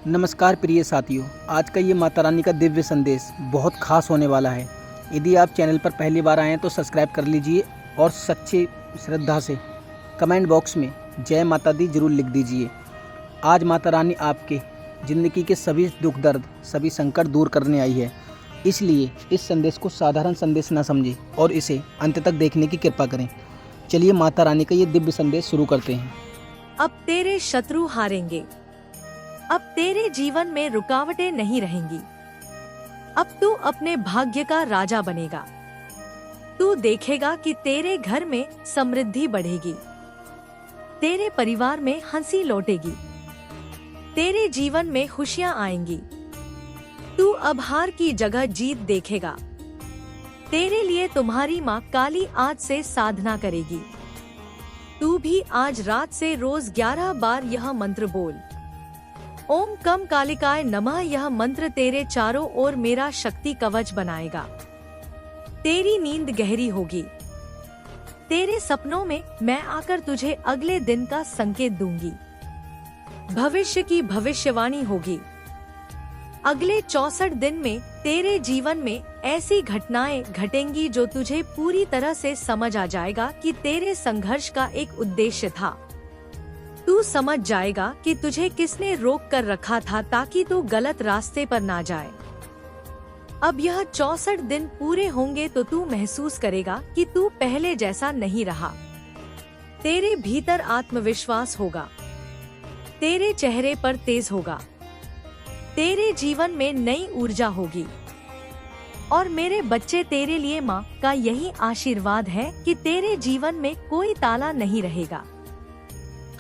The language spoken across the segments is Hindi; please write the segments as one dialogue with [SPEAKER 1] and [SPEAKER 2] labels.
[SPEAKER 1] नमस्कार प्रिय साथियों, आज का ये माता रानी का दिव्य संदेश बहुत खास होने वाला है। यदि आप चैनल पर पहली बार आए हैं तो सब्सक्राइब कर लीजिए और सच्ची श्रद्धा से कमेंट बॉक्स में जय माता दी जरूर लिख दीजिए। आज माता रानी आपके ज़िंदगी के सभी दुख दर्द, सभी संकट दूर करने आई है। इसलिए इस संदेश को साधारण संदेश न समझें और इसे अंत तक देखने की कृपा करें। चलिए माता रानी का ये दिव्य संदेश शुरू करते हैं।
[SPEAKER 2] अब तेरे शत्रु हारेंगे। अब तेरे जीवन में रुकावटें नहीं रहेंगी। अब तू अपने भाग्य का राजा बनेगा। तू देखेगा कि तेरे घर में समृद्धि बढ़ेगी, तेरे परिवार में हंसी लौटेगी, तेरे जीवन में खुशियां आएंगी। तू अब हार की जगह जीत देखेगा। तेरे लिए तुम्हारी माँ काली आज से साधना करेगी। तू भी आज रात से रोज 11 बार यह मंत्र बोल, ओम कम कालिकाय नमः। यह मंत्र तेरे चारों ओर मेरा शक्ति कवच बनाएगा। तेरी नींद गहरी होगी। तेरे सपनों में मैं आकर तुझे अगले दिन का संकेत दूंगी। भविष्य की भविष्यवाणी होगी। अगले 64 दिन में तेरे जीवन में ऐसी घटनाएं घटेंगी जो तुझे पूरी तरह से समझ आ जाएगा कि तेरे संघर्ष का एक उद्देश्य था। तू समझ जाएगा कि तुझे किसने रोक कर रखा था ताकि तू गलत रास्ते पर ना जाए। अब यह 64 दिन पूरे होंगे तो तू महसूस करेगा कि तू पहले जैसा नहीं रहा। तेरे भीतर आत्मविश्वास होगा। तेरे चेहरे पर तेज होगा। तेरे जीवन में नई ऊर्जा होगी। और मेरे बच्चे, तेरे लिए माँ का यही आशीर्वाद है कि तेरे जीवन में कोई ताला नहीं रहेगा।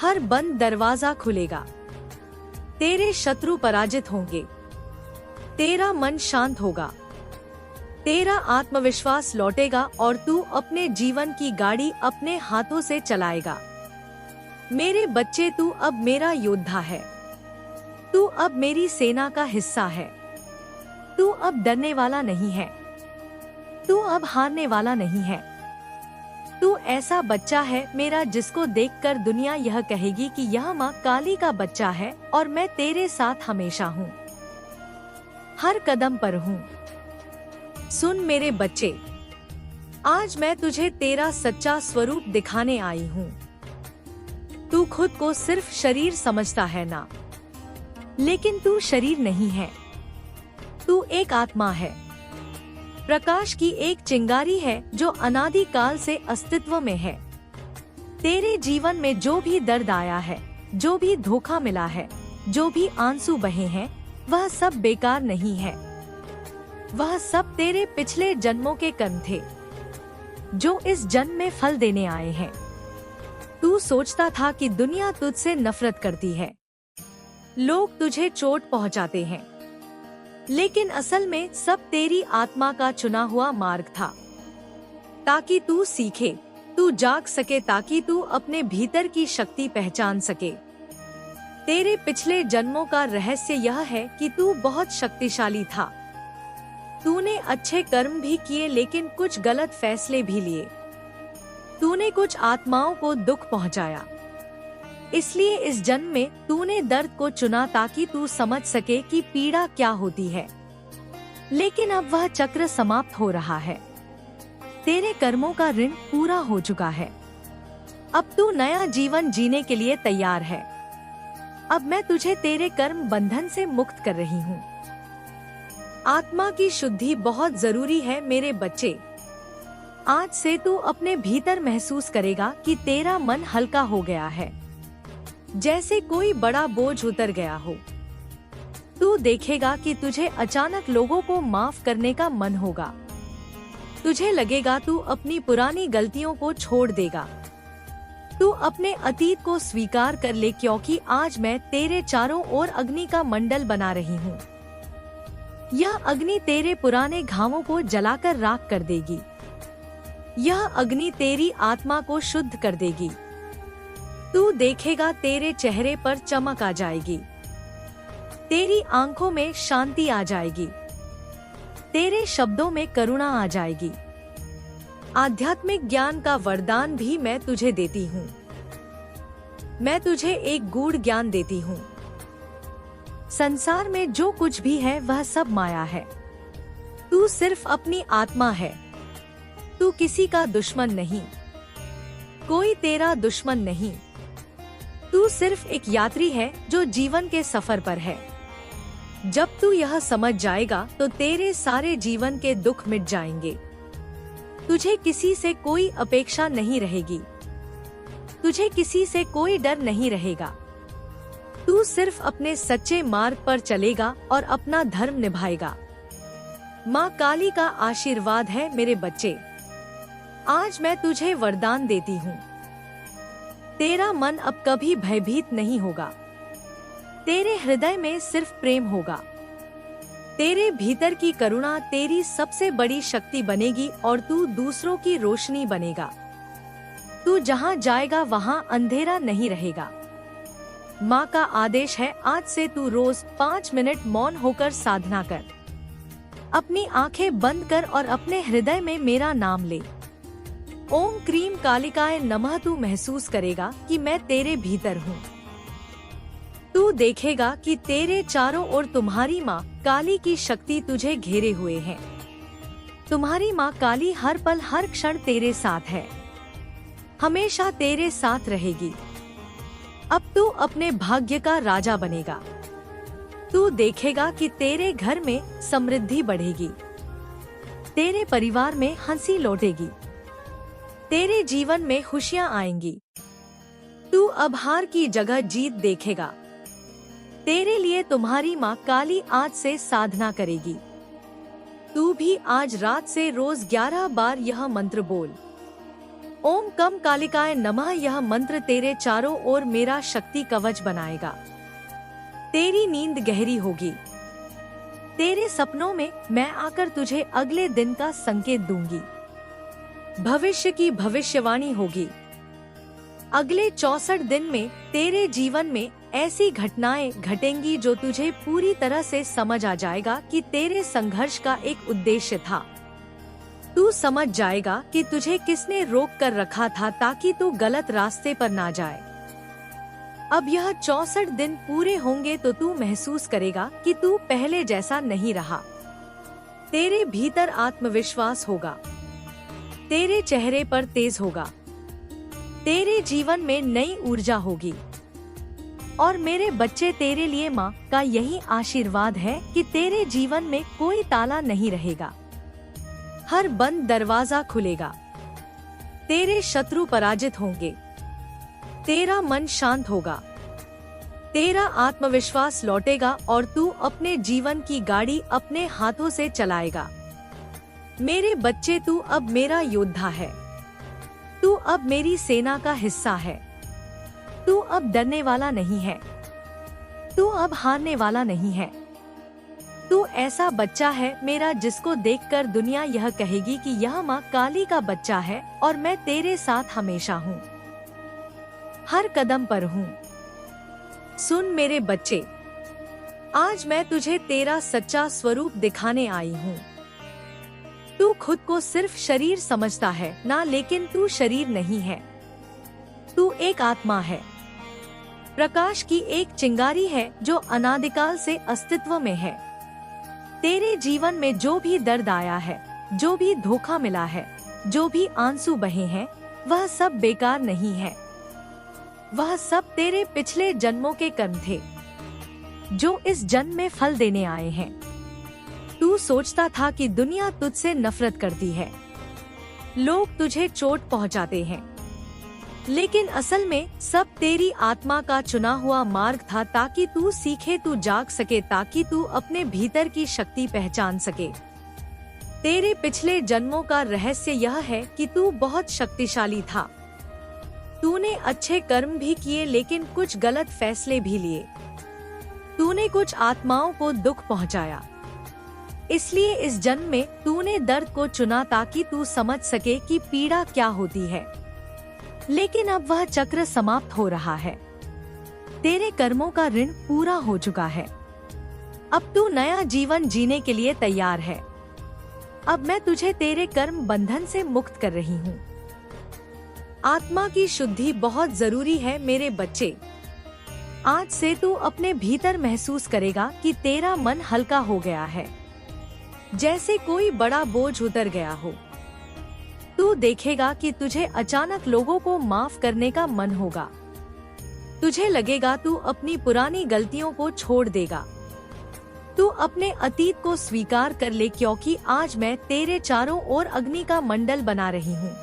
[SPEAKER 2] हर बंद दरवाजा खुलेगा। तेरे शत्रु पराजित होंगे। तेरा मन शांत होगा। तेरा आत्मविश्वास लौटेगा और तू अपने जीवन की गाड़ी अपने हाथों से चलाएगा। मेरे बच्चे, तू अब मेरा योद्धा है। तू अब मेरी सेना का हिस्सा है। तू अब डरने वाला नहीं है। तू अब हारने वाला नहीं है। तू ऐसा बच्चा है मेरा जिसको देखकर दुनिया यह कहेगी कि यह माँ काली का बच्चा है और मैं तेरे साथ हमेशा हूँ, हर कदम पर हूँ। सुन मेरे बच्चे, आज मैं तुझे तेरा सच्चा स्वरूप दिखाने आई हूँ। तू खुद को सिर्फ शरीर समझता है ना, लेकिन तू शरीर नहीं है। तू एक आत्मा है, प्रकाश की एक चिंगारी है जो अनादि काल से अस्तित्व में है। तेरे जीवन में जो भी दर्द आया है, जो भी धोखा मिला है, जो भी आंसू बहे हैं, वह सब बेकार नहीं है। वह सब तेरे पिछले जन्मों के कर्म थे जो इस जन्म में फल देने आए हैं। तू सोचता था कि दुनिया तुझसे नफरत करती है, लोग तुझे चोट पहुंचाते हैं, लेकिन असल में सब तेरी आत्मा का चुना हुआ मार्ग था, ताकि तू सीखे, तू जाग सके, ताकि तू अपने भीतर की शक्ति पहचान सके। तेरे पिछले जन्मों का रहस्य यह है कि तू बहुत शक्तिशाली था। तूने अच्छे कर्म भी किए, लेकिन कुछ गलत फैसले भी लिए। तूने कुछ आत्माओं को दुख पहुंचाया। इसलिए इस जन्म में तूने दर्द को चुना ताकि तू समझ सके कि पीड़ा क्या होती है। लेकिन अब वह चक्र समाप्त हो रहा है। तेरे कर्मों का ऋण पूरा हो चुका है। अब तू नया जीवन जीने के लिए तैयार है। अब मैं तुझे तेरे कर्म बंधन से मुक्त कर रही हूँ। आत्मा की शुद्धि बहुत जरूरी है मेरे बच्चे। आज से तू अपने भीतर महसूस करेगा कि तेरा मन हल्का हो गया है, जैसे कोई बड़ा बोझ उतर गया हो। तू देखेगा कि तुझे अचानक लोगों को माफ करने का मन होगा। तुझे लगेगा तू अपनी पुरानी गलतियों को छोड़ देगा। तू अपने अतीत को स्वीकार कर ले, क्योंकि आज मैं तेरे चारों ओर अग्नि का मंडल बना रही हूँ। यह अग्नि तेरे पुराने घावों को जलाकर राख कर देगी। यह अग्नि तेरी आत्मा को शुद्ध कर देगी। तू देखेगा तेरे चेहरे पर चमक आ जाएगी। तेरी आंखों में शांति आ जाएगी। तेरे शब्दों में करुणा आ जाएगी। आध्यात्मिक ज्ञान का वरदान भी मैं तुझे देती हूँ। मैं तुझे एक गूढ़ ज्ञान देती हूँ। संसार में जो कुछ भी है वह सब माया है। तू सिर्फ अपनी आत्मा है। तू किसी का दुश्मन नहीं, कोई तेरा दुश्मन नहीं। तू सिर्फ एक यात्री है जो जीवन के सफर पर है। जब तू यह समझ जाएगा तो तेरे सारे जीवन के दुख मिट जाएंगे। तुझे किसी से कोई अपेक्षा नहीं रहेगी, तुझे किसी से कोई डर नहीं रहेगा। तू सिर्फ अपने सच्चे मार्ग पर चलेगा और अपना धर्म निभाएगा। माँ काली का आशीर्वाद है मेरे बच्चे। आज मैं तुझे वरदान देती हूँ। तेरा मन अब कभी भयभीत नहीं होगा। तेरे हृदय में सिर्फ प्रेम होगा। तेरे भीतर की करुणा तेरी सबसे बड़ी शक्ति बनेगी और तू दूसरों की रोशनी बनेगा। तू जहाँ जाएगा वहाँ अंधेरा नहीं रहेगा। माँ का आदेश है, आज से तू रोज 5 मिनट मौन होकर साधना कर। अपनी आंखें बंद कर और अपने हृदय में मेरा नाम ले। ओम क्रीम कालिकाय नमः। तू महसूस करेगा कि मैं तेरे भीतर हूँ। तू देखेगा कि तेरे चारों ओर तुम्हारी माँ काली की शक्ति तुझे घेरे हुए है। तुम्हारी माँ काली हर पल हर क्षण तेरे साथ है, हमेशा तेरे साथ रहेगी। अब तू अपने भाग्य का राजा बनेगा। तू देखेगा कि तेरे घर में समृद्धि बढ़ेगी, तेरे परिवार में हंसी लौटेगी, तेरे जीवन में खुशियाँ आएंगी। तू अब हार की जगह जीत देखेगा। तेरे लिए तुम्हारी माँ काली आज से साधना करेगी। तू भी आज रात से रोज 11 बार यह मंत्र बोल। ओम कम कालिकाय नमः। यह मंत्र तेरे चारों ओर मेरा शक्ति कवच बनाएगा। तेरी नींद गहरी होगी। तेरे सपनों में मैं आकर तुझे अगले दिन का संकेत दूंगी। भविष्य की भविष्यवाणी होगी। अगले 64 दिन में तेरे जीवन में ऐसी घटनाएं घटेंगी जो तुझे पूरी तरह से समझ आ जाएगा कि तेरे संघर्ष का एक उद्देश्य था। तू समझ जाएगा कि तुझे किसने रोक कर रखा था ताकि तू गलत रास्ते पर ना जाए। अब यह 64 दिन पूरे होंगे तो तू महसूस करेगा कि तू पहले जैसा नहीं रहा। तेरे भीतर आत्मविश्वास होगा, तेरे चेहरे पर तेज होगा, तेरे जीवन में नई ऊर्जा होगी। और मेरे बच्चे, तेरे लिए माँ का यही आशीर्वाद है कि तेरे जीवन में कोई ताला नहीं रहेगा, हर बंद दरवाजा खुलेगा। तेरे शत्रु पराजित होंगे, तेरा मन शांत होगा, तेरा आत्मविश्वास लौटेगा और तू अपने जीवन की गाड़ी अपने हाथों से चलाएगा। मेरे बच्चे, तू अब मेरा योद्धा है। तू अब मेरी सेना का हिस्सा है। तू अब डरने वाला नहीं है। तू अब हारने वाला नहीं है। तू ऐसा बच्चा है मेरा जिसको देखकर दुनिया यह कहेगी कि यह माँ काली का बच्चा है और मैं तेरे साथ हमेशा हूँ, हर कदम पर हूँ। सुन मेरे बच्चे, आज मैं तुझे तेरा सच्चा स्वरूप दिखाने आई हूँ। तू खुद को सिर्फ शरीर समझता है ना, लेकिन तू शरीर नहीं है। तू एक आत्मा है, प्रकाश की एक चिंगारी है जो अनादिकाल से अस्तित्व में है। तेरे जीवन में जो भी दर्द आया है, जो भी धोखा मिला है, जो भी आंसू बहे हैं, वह सब बेकार नहीं है। वह सब तेरे पिछले जन्मों के कर्म थे जो इस जन्म में फल देने आए हैं। तू सोचता था कि दुनिया तुझसे नफरत करती है, लोग तुझे चोट पहुंचाते हैं, लेकिन असल में सब तेरी आत्मा का चुना हुआ मार्ग था ताकि तू सीखे, तू जाग सके, ताकि तू अपने भीतर की शक्ति पहचान सके। तेरे पिछले जन्मों का रहस्य यह है कि तू बहुत शक्तिशाली था। तूने अच्छे कर्म भी किए लेकिन कुछ गलत फैसले भी लिए। तूने कुछ आत्माओं को दुख पहुंचाया। इसलिए इस जन्म में तूने दर्द को चुना ताकि तू समझ सके कि पीड़ा क्या होती है। लेकिन अब वह चक्र समाप्त हो रहा है। तेरे कर्मों का ऋण पूरा हो चुका है। अब तू नया जीवन जीने के लिए तैयार है। अब मैं तुझे तेरे कर्म बंधन से मुक्त कर रही हूँ। आत्मा की शुद्धि बहुत जरूरी है मेरे बच्चे। आज से तू अपने भीतर महसूस करेगा कि तेरा मन हल्का हो गया है, जैसे कोई बड़ा बोझ उतर गया हो। तू देखेगा कि तुझे अचानक लोगों को माफ करने का मन होगा। तुझे लगेगा तू अपनी पुरानी गलतियों को छोड़ देगा। तू अपने अतीत को स्वीकार कर ले, क्योंकि आज मैं तेरे चारों ओर अग्नि का मंडल बना रही हूँ।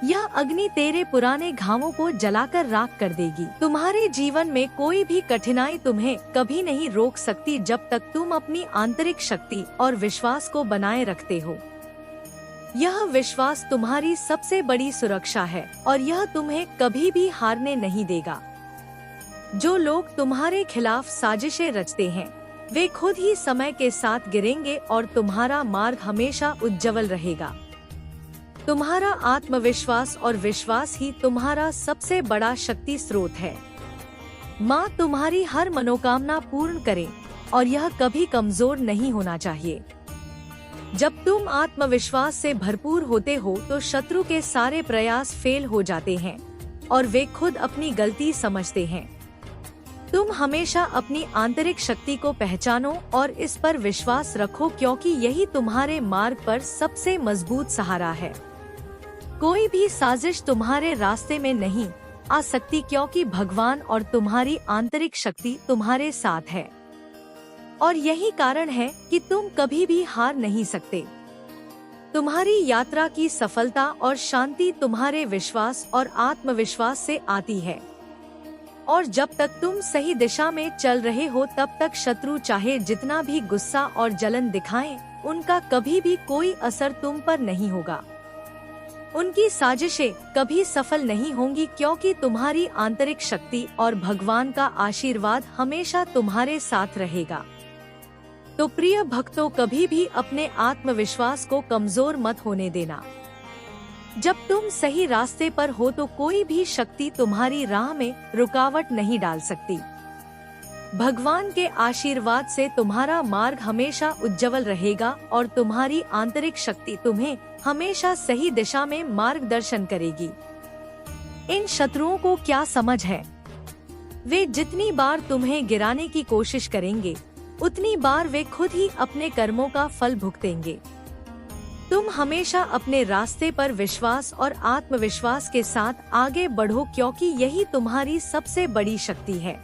[SPEAKER 2] यह अग्नि तेरे पुराने घावों को जलाकर राख कर देगी। तुम्हारे जीवन में कोई भी कठिनाई तुम्हें कभी नहीं रोक सकती जब तक तुम अपनी आंतरिक शक्ति और विश्वास को बनाए रखते हो। यह विश्वास तुम्हारी सबसे बड़ी सुरक्षा है और यह तुम्हें कभी भी हारने नहीं देगा। जो लोग तुम्हारे खिलाफ साजिशें रचते हैं वे खुद ही समय के साथ गिरेंगे और तुम्हारा मार्ग हमेशा उज्जवल रहेगा। तुम्हारा आत्मविश्वास और विश्वास ही तुम्हारा सबसे बड़ा शक्ति स्रोत है। माँ तुम्हारी हर मनोकामना पूर्ण करे और यह कभी कमजोर नहीं होना चाहिए। जब तुम आत्मविश्वास से भरपूर होते हो तो शत्रु के सारे प्रयास फेल हो जाते हैं और वे खुद अपनी गलती समझते हैं। तुम हमेशा अपनी आंतरिक शक्ति को पहचानो और इस पर विश्वास रखो, क्योंकि यही तुम्हारे मार्ग पर सबसे मजबूत सहारा है। कोई भी साजिश तुम्हारे रास्ते में नहीं आ सकती, क्योंकि भगवान और तुम्हारी आंतरिक शक्ति तुम्हारे साथ है। और यही कारण है कि तुम कभी भी हार नहीं सकते। तुम्हारी यात्रा की सफलता और शांति तुम्हारे विश्वास और आत्मविश्वास से आती है। और जब तक तुम सही दिशा में चल रहे हो तब तक शत्रु चाहे जितना भी गुस्सा और जलन दिखाएं, उनका कभी भी कोई असर तुम पर नहीं होगा। उनकी साजिशें कभी सफल नहीं होंगी, क्योंकि तुम्हारी आंतरिक शक्ति और भगवान का आशीर्वाद हमेशा तुम्हारे साथ रहेगा। तो प्रिय भक्तों, कभी भी अपने आत्मविश्वास को कमजोर मत होने देना। जब तुम सही रास्ते पर हो तो कोई भी शक्ति तुम्हारी राह में रुकावट नहीं डाल सकती। भगवान के आशीर्वाद से तुम्हारा मार्ग हमेशा उज्जवल रहेगा और तुम्हारी आंतरिक शक्ति तुम्हें हमेशा सही दिशा में मार्गदर्शन करेगी। इन शत्रुओं को क्या समझ है? वे जितनी बार तुम्हें गिराने की कोशिश करेंगे उतनी बार वे खुद ही अपने कर्मों का फल भुगतेंगे। तुम हमेशा अपने रास्ते पर विश्वास और आत्मविश्वास के साथ आगे बढ़ो, क्योंकि यही तुम्हारी सबसे बड़ी शक्ति है।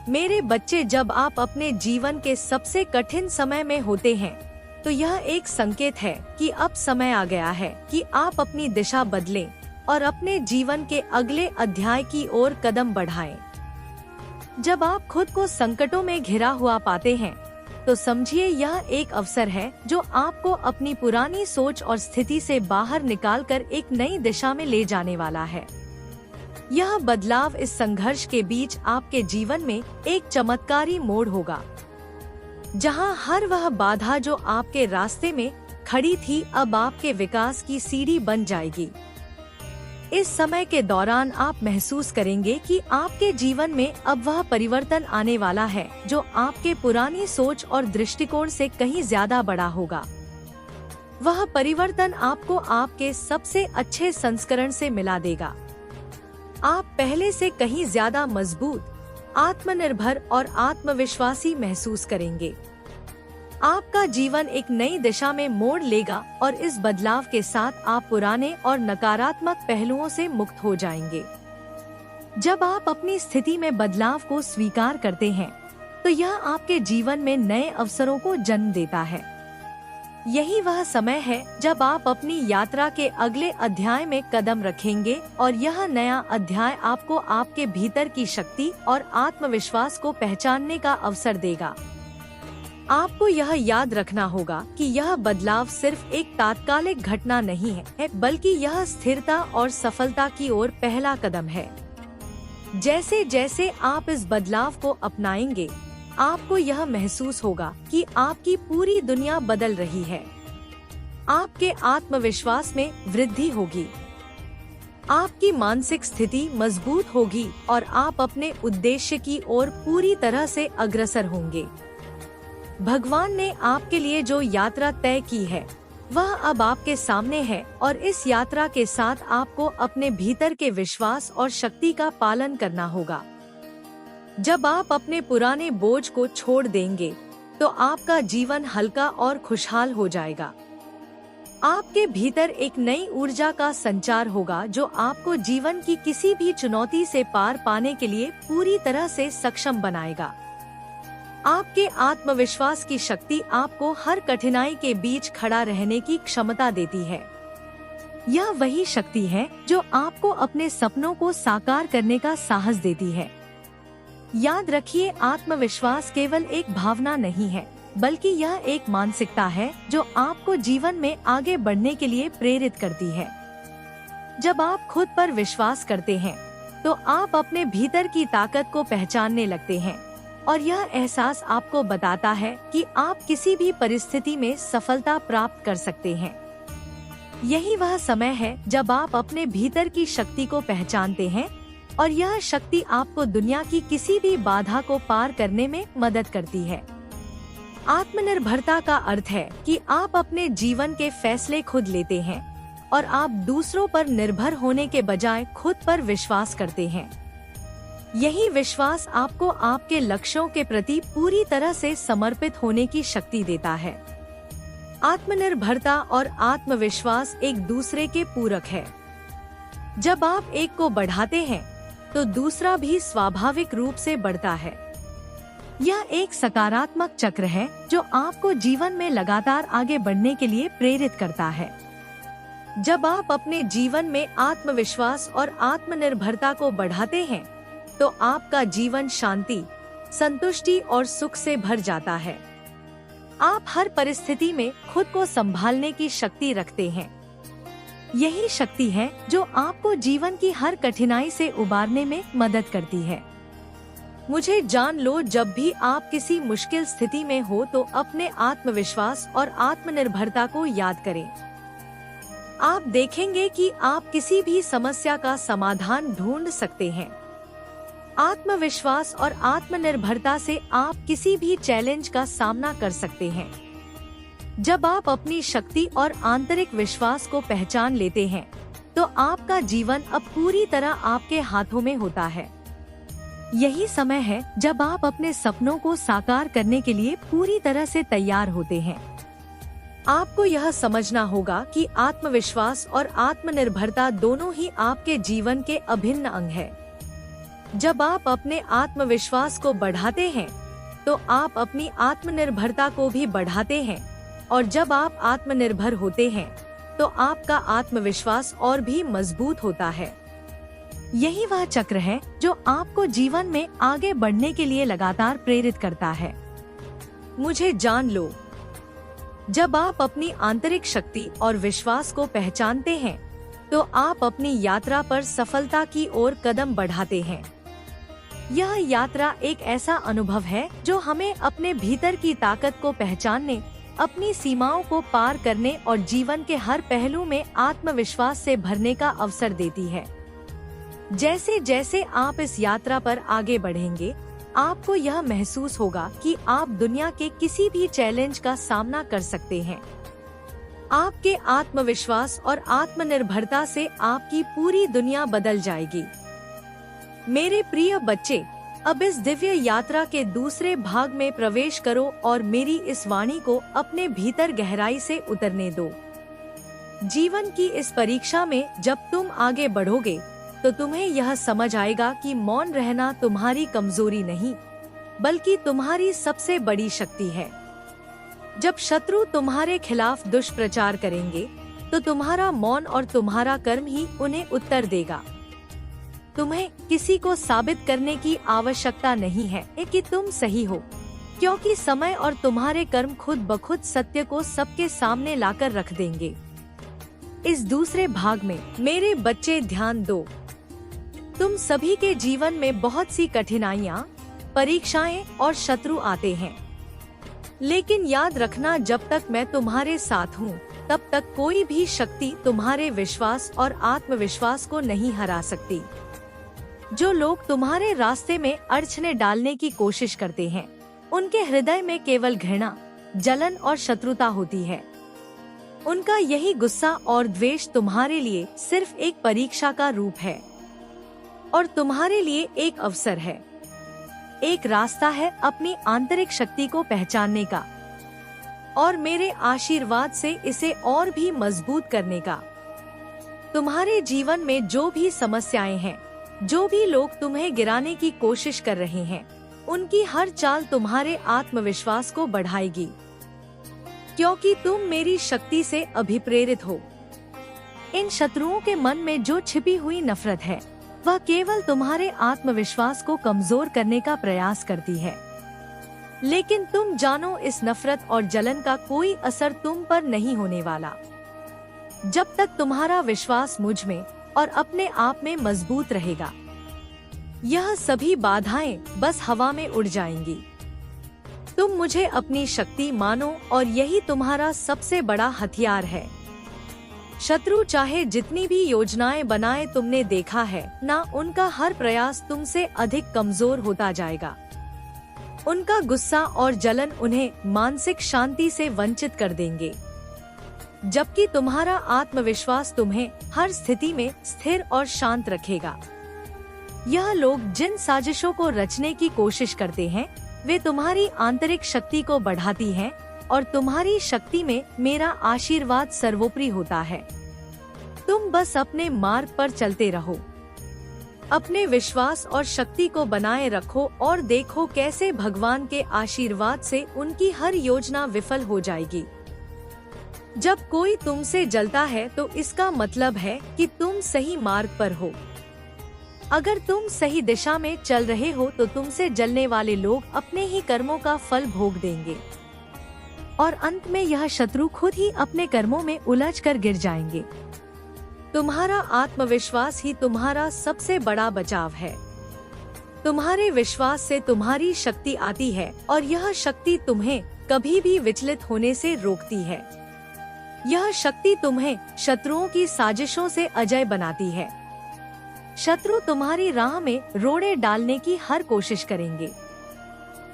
[SPEAKER 2] मेरे बच्चे, जब आप अपने जीवन के सबसे कठिन समय में होते हैं तो यह एक संकेत है कि अब समय आ गया है कि आप अपनी दिशा बदलें और अपने जीवन के अगले अध्याय की ओर कदम बढ़ाएं। जब आप खुद को संकटों में घिरा हुआ पाते हैं तो समझिए यह एक अवसर है जो आपको अपनी पुरानी सोच और स्थिति से बाहर निकालकर एक नई दिशा में ले जाने वाला है। यह बदलाव इस संघर्ष के बीच आपके जीवन में एक चमत्कारी मोड़ होगा, जहां हर वह बाधा जो आपके रास्ते में खड़ी थी अब आपके विकास की सीढ़ी बन जाएगी। इस समय के दौरान आप महसूस करेंगे कि आपके जीवन में अब वह परिवर्तन आने वाला है जो आपके पुरानी सोच और दृष्टिकोण से कहीं ज्यादा बड़ा होगा। वह परिवर्तन आपको आपके सबसे अच्छे संस्करण से मिला देगा। आप पहले से कहीं ज्यादा मजबूत, आत्मनिर्भर और आत्मविश्वासी महसूस करेंगे। आपका जीवन एक नई दिशा में मोड़ लेगा और इस बदलाव के साथ आप पुराने और नकारात्मक पहलुओं से मुक्त हो जाएंगे। जब आप अपनी स्थिति में बदलाव को स्वीकार करते हैं तो यह आपके जीवन में नए अवसरों को जन्म देता है। यही वह समय है जब आप अपनी यात्रा के अगले अध्याय में कदम रखेंगे और यह नया अध्याय आपको आपके भीतर की शक्ति और आत्मविश्वास को पहचानने का अवसर देगा। आपको यह याद रखना होगा कि यह बदलाव सिर्फ एक तात्कालिक घटना नहीं है, बल्कि यह स्थिरता और सफलता की ओर पहला कदम है। जैसे जैसे आप इस बदलाव को अपनाएंगे, आपको यह महसूस होगा कि आपकी पूरी दुनिया बदल रही है। आपके आत्मविश्वास में वृद्धि होगी, आपकी मानसिक स्थिति मजबूत होगी और आप अपने उद्देश्य की ओर पूरी तरह से अग्रसर होंगे। भगवान ने आपके लिए जो यात्रा तय की है वह अब आपके सामने है और इस यात्रा के साथ आपको अपने भीतर के विश्वास और शक्ति का पालन करना होगा। जब आप अपने पुराने बोझ को छोड़ देंगे तो आपका जीवन हल्का और खुशहाल हो जाएगा। आपके भीतर एक नई ऊर्जा का संचार होगा जो आपको जीवन की किसी भी चुनौती से पार पाने के लिए पूरी तरह से सक्षम बनाएगा। आपके आत्मविश्वास की शक्ति आपको हर कठिनाई के बीच खड़ा रहने की क्षमता देती है। यह वही शक्ति है जो आपको अपने सपनों को साकार करने का साहस देती है। याद रखिए, आत्मविश्वास केवल एक भावना नहीं है, बल्कि यह एक मानसिकता है जो आपको जीवन में आगे बढ़ने के लिए प्रेरित करती है। जब आप खुद पर विश्वास करते हैं, तो आप अपने भीतर की ताकत को पहचानने लगते हैं और यह एहसास आपको बताता है कि आप किसी भी परिस्थिति में सफलता प्राप्त कर सकते हैं। यही वह समय है जब आप अपने भीतर की शक्ति को पहचानते हैं और यह शक्ति आपको दुनिया की किसी भी बाधा को पार करने में मदद करती है। आत्मनिर्भरता का अर्थ है कि आप अपने जीवन के फैसले खुद लेते हैं और आप दूसरों पर निर्भर होने के बजाय खुद पर विश्वास करते हैं। यही विश्वास आपको आपके लक्ष्यों के प्रति पूरी तरह से समर्पित होने की शक्ति देता है। आत्मनिर्भरता और आत्मविश्वास एक दूसरे के पूरक है। जब आप एक को बढ़ाते हैं, तो दूसरा भी स्वाभाविक रूप से बढ़ता है। यह एक सकारात्मक चक्र है जो आपको जीवन में लगातार आगे बढ़ने के लिए प्रेरित करता है। जब आप अपने जीवन में आत्मविश्वास और आत्मनिर्भरता को बढ़ाते हैं, तो आपका जीवन शांति, संतुष्टि और सुख से भर जाता है। आप हर परिस्थिति में खुद को संभालने की शक्ति रखते हैं। यही शक्ति है जो आपको जीवन की हर कठिनाई से उबारने में मदद करती है। मुझे जान लो, जब भी आप किसी मुश्किल स्थिति में हो तो अपने आत्मविश्वास और आत्मनिर्भरता को याद करें। आप देखेंगे कि आप किसी भी समस्या का समाधान ढूंढ सकते हैं। आत्मविश्वास और आत्मनिर्भरता से आप किसी भी चैलेंज का सामना कर सकते हैं। जब आप अपनी शक्ति और आंतरिक विश्वास को पहचान लेते हैं, तो आपका जीवन अब पूरी तरह आपके हाथों में होता है। यही समय है जब आप अपने सपनों को साकार करने के लिए पूरी तरह से तैयार होते हैं। आपको यह समझना होगा कि आत्मविश्वास और आत्मनिर्भरता दोनों ही आपके जीवन के अभिन्न अंग हैं। जब आप अपने आत्मविश्वास को बढ़ाते हैं, तो आप अपनी आत्मनिर्भरता को भी बढ़ाते हैं, और जब आप आत्मनिर्भर होते हैं, तो आपका आत्मविश्वास और भी मजबूत होता है। यही वह चक्र है जो आपको जीवन में आगे बढ़ने के लिए लगातार प्रेरित करता है। मुझे जान लो, जब आप अपनी आंतरिक शक्ति और विश्वास को पहचानते हैं, तो आप अपनी यात्रा पर सफलता की ओर कदम बढ़ाते हैं। यह यात्रा एक ऐसा अनुभव है जो हमें अपने भीतर की ताकत को पहचानने, अपनी सीमाओं को पार करने और जीवन के हर पहलू में आत्मविश्वास से भरने का अवसर देती है। जैसे जैसे आप इस यात्रा पर आगे बढ़ेंगे, आपको यह महसूस होगा कि आप दुनिया के किसी भी चैलेंज का सामना कर सकते हैं। आपके आत्मविश्वास और आत्मनिर्भरता से आपकी पूरी दुनिया बदल जाएगी। मेरे प्रिय बच्चे, अब इस दिव्य यात्रा के दूसरे भाग में प्रवेश करो और मेरी इस वाणी को अपने भीतर गहराई से उतरने दो। जीवन की इस परीक्षा में जब तुम आगे बढ़ोगे, तो तुम्हें यह समझ आएगा कि मौन रहना तुम्हारी कमजोरी नहीं, बल्कि तुम्हारी सबसे बड़ी शक्ति है। जब शत्रु तुम्हारे खिलाफ दुष्प्रचार करेंगे, तो तुम्हारा मौन और तुम्हारा कर्म ही उन्हें उत्तर देगा। तुम्हें किसी को साबित करने की आवश्यकता नहीं है कि तुम सही हो, क्योंकि समय और तुम्हारे कर्म खुद ब खुद सत्य को सबके सामने लाकर रख देंगे। इस दूसरे भाग में मेरे बच्चे ध्यान दो। तुम सभी के जीवन में बहुत सी कठिनाइयाँ, परीक्षाएं और शत्रु आते हैं, लेकिन याद रखना, जब तक मैं तुम्हारे साथ हूँ, तब तक कोई भी शक्ति तुम्हारे विश्वास और आत्मविश्वास को नहीं हरा सकती। जो लोग तुम्हारे रास्ते में अड़चने डालने की कोशिश करते हैं, उनके हृदय में केवल घृणा, जलन और शत्रुता होती है। उनका यही गुस्सा और द्वेष तुम्हारे लिए सिर्फ एक परीक्षा का रूप है और तुम्हारे लिए एक अवसर है। एक रास्ता है अपनी आंतरिक शक्ति को पहचानने का और मेरे आशीर्वाद से इसे और भी मजबूत करने का। तुम्हारे जीवन में जो भी समस्याएं हैं, जो भी लोग तुम्हें गिराने की कोशिश कर रहे हैं, उनकी हर चाल तुम्हारे आत्मविश्वास को बढ़ाएगी, क्योंकि तुम मेरी शक्ति से अभिप्रेरित हो। इन शत्रुओं के मन में जो छिपी हुई नफरत है, वह केवल तुम्हारे आत्मविश्वास को कमजोर करने का प्रयास करती है। लेकिन तुम जानो, इस नफरत और जलन का कोई असर तुम पर नहीं होने वाला, जब तक तुम्हारा विश्वास मुझ में और अपने आप में मजबूत रहेगा। यह सभी बाधाएं बस हवा में उड़ जाएंगी। तुम मुझे अपनी शक्ति मानो और यही तुम्हारा सबसे बड़ा हथियार है। शत्रु चाहे जितनी भी योजनाएं बनाए, तुमने देखा है ना, उनका हर प्रयास तुमसे अधिक कमजोर होता जाएगा। उनका गुस्सा और जलन उन्हें मानसिक शांति से वंचित कर देंगे, जबकि तुम्हारा आत्मविश्वास तुम्हें हर स्थिति में स्थिर और शांत रखेगा। यह लोग जिन साजिशों को रचने की कोशिश करते हैं, वे तुम्हारी आंतरिक शक्ति को बढ़ाती हैं और तुम्हारी शक्ति में मेरा आशीर्वाद सर्वोपरि होता है। तुम बस अपने मार्ग पर चलते रहो, अपने विश्वास और शक्ति को बनाए रखो और देखो कैसे भगवान के आशीर्वाद से उनकी हर योजना विफल हो जाएगी। जब कोई तुमसे जलता है तो इसका मतलब है कि तुम सही मार्ग पर हो। अगर तुम सही दिशा में चल रहे हो तो तुमसे जलने वाले लोग अपने ही कर्मों का फल भोग देंगे और अंत में यह शत्रु खुद ही अपने कर्मों में उलझ कर गिर जाएंगे। तुम्हारा आत्मविश्वास ही तुम्हारा सबसे बड़ा बचाव है। तुम्हारे विश्वास से तुम्हारी शक्ति आती है और यह शक्ति तुम्हें कभी भी विचलित होने से रोकती है। यह शक्ति तुम्हें शत्रुओं की साजिशों से अजय बनाती है। शत्रु तुम्हारी राह में रोड़े डालने की हर कोशिश करेंगे,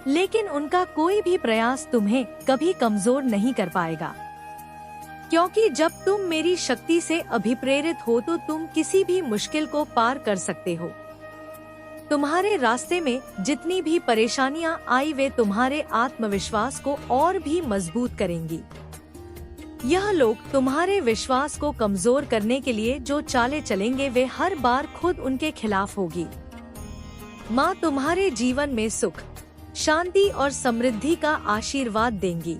[SPEAKER 2] लेकिन उनका कोई भी प्रयास तुम्हें कभी कमजोर नहीं कर पाएगा, क्योंकि जब तुम मेरी शक्ति से अभिप्रेरित हो तो तुम किसी भी मुश्किल को पार कर सकते हो। तुम्हारे रास्ते में जितनी भी परेशानियां आई, वे तुम्हारे आत्मविश्वास को और भी मजबूत करेंगी। यह लोग तुम्हारे विश्वास को कमजोर करने के लिए जो चालें चलेंगे, वे हर बार खुद उनके खिलाफ होगी। माँ तुम्हारे जीवन में सुख, शांति और समृद्धि का आशीर्वाद देंगी।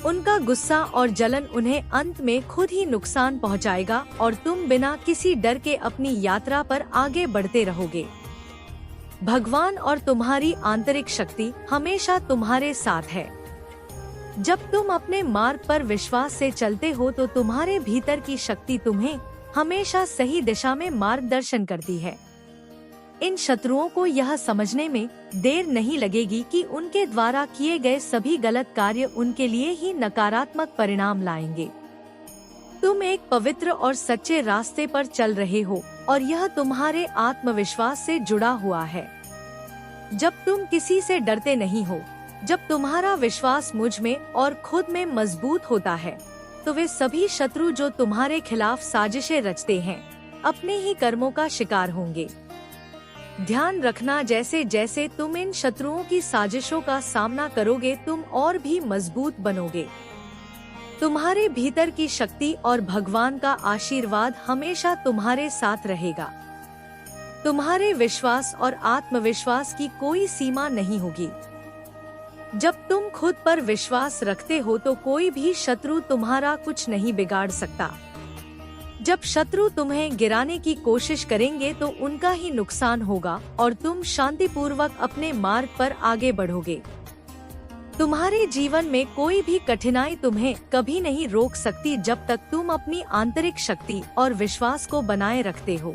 [SPEAKER 2] उनका गुस्सा और जलन उन्हें अंत में खुद ही नुकसान पहुंचाएगा और तुम बिना किसी डर के अपनी यात्रा पर आगे बढ़ते रहोगे। भगवान और तुम्हारी आंतरिक शक्ति हमेशा तुम्हारे साथ है। जब तुम अपने मार्ग पर विश्वास से चलते हो तो तुम्हारे भीतर की शक्ति तुम्हें हमेशा सही दिशा में मार्गदर्शन करती है। इन शत्रुओं को यह समझने में देर नहीं लगेगी कि उनके द्वारा किए गए सभी गलत कार्य उनके लिए ही नकारात्मक परिणाम लाएंगे। तुम एक पवित्र और सच्चे रास्ते पर चल रहे हो और यह तुम्हारे आत्मविश्वास से जुड़ा हुआ है। जब तुम किसी से डरते नहीं हो, जब तुम्हारा विश्वास मुझ में और खुद में मजबूत होता है, तो वे सभी शत्रु जो तुम्हारे खिलाफ साजिशें रचते हैं, अपने ही कर्मों का शिकार होंगे। ध्यान रखना, जैसे जैसे तुम इन शत्रुओं की साजिशों का सामना करोगे, तुम और भी मजबूत बनोगे। तुम्हारे भीतर की शक्ति और भगवान का आशीर्वाद हमेशा तुम्हारे साथ रहेगा। तुम्हारे विश्वास और आत्मविश्वास की कोई सीमा नहीं होगी। जब तुम खुद पर विश्वास रखते हो तो कोई भी शत्रु तुम्हारा कुछ नहीं बिगाड़ सकता। जब शत्रु तुम्हें गिराने की कोशिश करेंगे तो उनका ही नुकसान होगा और तुम शांतिपूर्वक अपने मार्ग पर आगे बढ़ोगे। तुम्हारे जीवन में कोई भी कठिनाई तुम्हें कभी नहीं रोक सकती जब तक तुम अपनी आंतरिक शक्ति और विश्वास को बनाए रखते हो।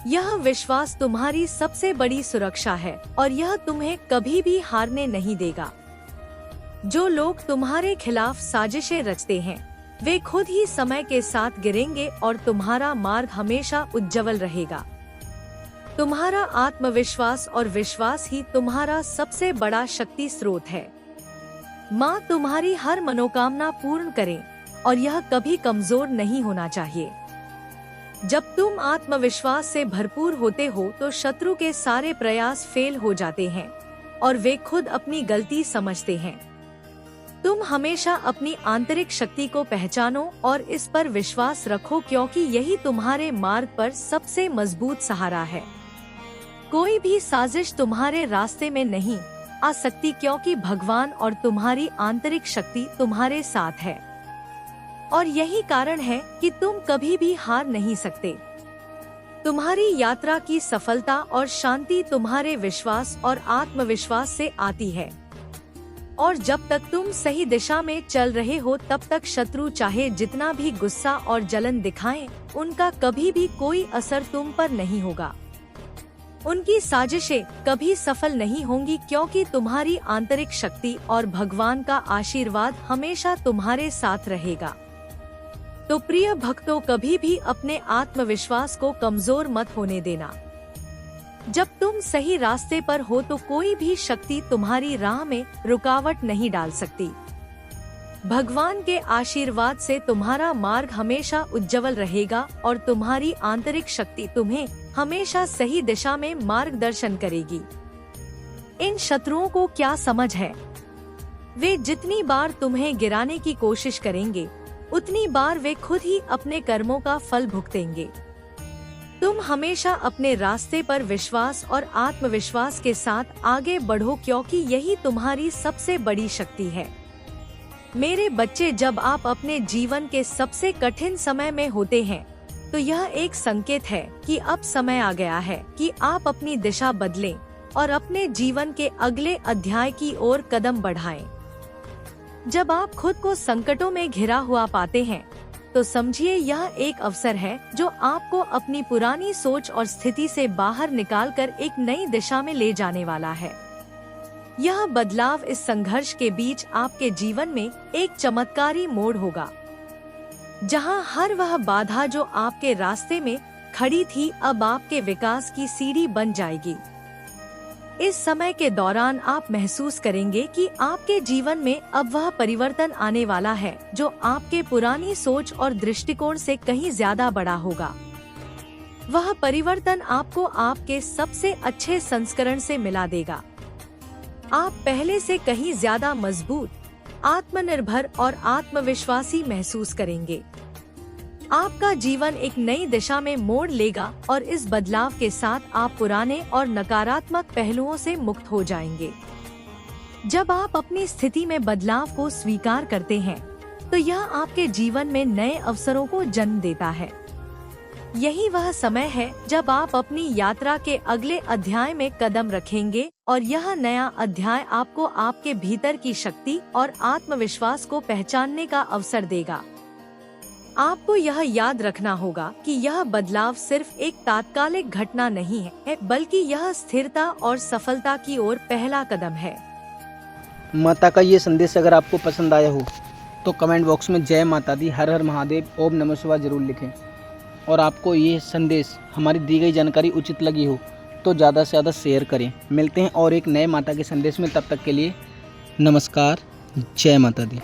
[SPEAKER 2] यह विश्वास तुम्हारी सबसे बड़ी सुरक्षा है और यह तुम्हें कभी भी हारने नहीं देगा। जो लोग तुम्हारे खिलाफ साजिशें रचते हैं, वे खुद ही समय के साथ गिरेंगे और तुम्हारा मार्ग हमेशा उज्जवल रहेगा। तुम्हारा आत्मविश्वास और विश्वास ही तुम्हारा सबसे बड़ा शक्ति स्रोत है। माँ तुम्हारी हर मनोकामना पूर्ण करे और यह कभी कमजोर नहीं होना चाहिए। जब तुम आत्मविश्वास से भरपूर होते हो तो शत्रु के सारे प्रयास फेल हो जाते हैं और वे खुद अपनी गलती समझते हैं। तुम हमेशा अपनी आंतरिक शक्ति को पहचानो और इस पर विश्वास रखो, क्योंकि यही तुम्हारे मार्ग पर सबसे मजबूत सहारा है। कोई भी साजिश तुम्हारे रास्ते में नहीं आ सकती, क्योंकि भगवान और तुम्हारी आंतरिक शक्ति तुम्हारे साथ है। और यही कारण है कि तुम कभी भी हार नहीं सकते। तुम्हारी यात्रा की सफलता और शांति तुम्हारे विश्वास और आत्मविश्वास से आती है। और जब तक तुम सही दिशा में चल रहे हो तब तक शत्रु चाहे जितना भी गुस्सा और जलन दिखाएं, उनका कभी भी कोई असर तुम पर नहीं होगा। उनकी साजिशें कभी सफल नहीं होंगी, क्योंकि तुम्हारी आंतरिक शक्ति और भगवान का आशीर्वाद हमेशा तुम्हारे साथ रहेगा। तो प्रिय भक्तों, कभी भी अपने आत्मविश्वास को कमजोर मत होने देना। जब तुम सही रास्ते पर हो तो कोई भी शक्ति तुम्हारी राह में रुकावट नहीं डाल सकती। भगवान के आशीर्वाद से तुम्हारा मार्ग हमेशा उज्जवल रहेगा और तुम्हारी आंतरिक शक्ति तुम्हें हमेशा सही दिशा में मार्गदर्शन करेगी। इन शत्रुओं को क्या समझ है? वे जितनी बार तुम्हें गिराने की कोशिश करेंगे, उतनी बार वे खुद ही अपने कर्मों का फल भुगतेंगे। तुम हमेशा अपने रास्ते पर विश्वास और आत्मविश्वास के साथ आगे बढ़ो, क्योंकि यही तुम्हारी सबसे बड़ी शक्ति है। मेरे बच्चे, जब आप अपने जीवन के सबसे कठिन समय में होते हैं तो यह एक संकेत है कि अब समय आ गया है कि आप अपनी दिशा बदलें और अपने जीवन के अगले अध्याय की ओर कदम बढ़ाएं। जब आप खुद को संकटों में घिरा हुआ पाते हैं तो समझिए यह एक अवसर है जो आपको अपनी पुरानी सोच और स्थिति से बाहर निकालकर एक नई दिशा में ले जाने वाला है। यह बदलाव इस संघर्ष के बीच आपके जीवन में एक चमत्कारी मोड़ होगा, जहां हर वह बाधा जो आपके रास्ते में खड़ी थी अब आपके विकास की सीढ़ी बन जाएगी। इस समय के दौरान आप महसूस करेंगे कि आपके जीवन में अब वह परिवर्तन आने वाला है जो आपके पुरानी सोच और दृष्टिकोण से कहीं ज्यादा बड़ा होगा। वह परिवर्तन आपको आपके सबसे अच्छे संस्करण से मिला देगा। आप पहले से कहीं ज्यादा मजबूत, आत्मनिर्भर और आत्मविश्वासी महसूस करेंगे। आपका जीवन एक नई दिशा में मोड़ लेगा और इस बदलाव के साथ आप पुराने और नकारात्मक पहलुओं से मुक्त हो जाएंगे। जब आप अपनी स्थिति में बदलाव को स्वीकार करते हैं तो यह आपके जीवन में नए अवसरों को जन्म देता है। यही वह समय है जब आप अपनी यात्रा के अगले अध्याय में कदम रखेंगे और यह नया अध्याय आपको आपके भीतर की शक्ति और आत्मविश्वास को पहचानने का अवसर देगा। आपको यह याद रखना होगा कि यह बदलाव सिर्फ एक तात्कालिक घटना नहीं है, बल्कि यह स्थिरता और सफलता की ओर पहला कदम है।
[SPEAKER 1] माता का ये संदेश अगर आपको पसंद आया हो तो कमेंट बॉक्स में जय माता दी, हर हर महादेव, ओम नमः शिवाय जरूर लिखें। और आपको ये संदेश, हमारी दी गई जानकारी उचित लगी हो तो ज़्यादा से ज़्यादा शेयर करें। मिलते हैं और एक नए माता के संदेश में, तब तक के लिए नमस्कार, जय माता दी।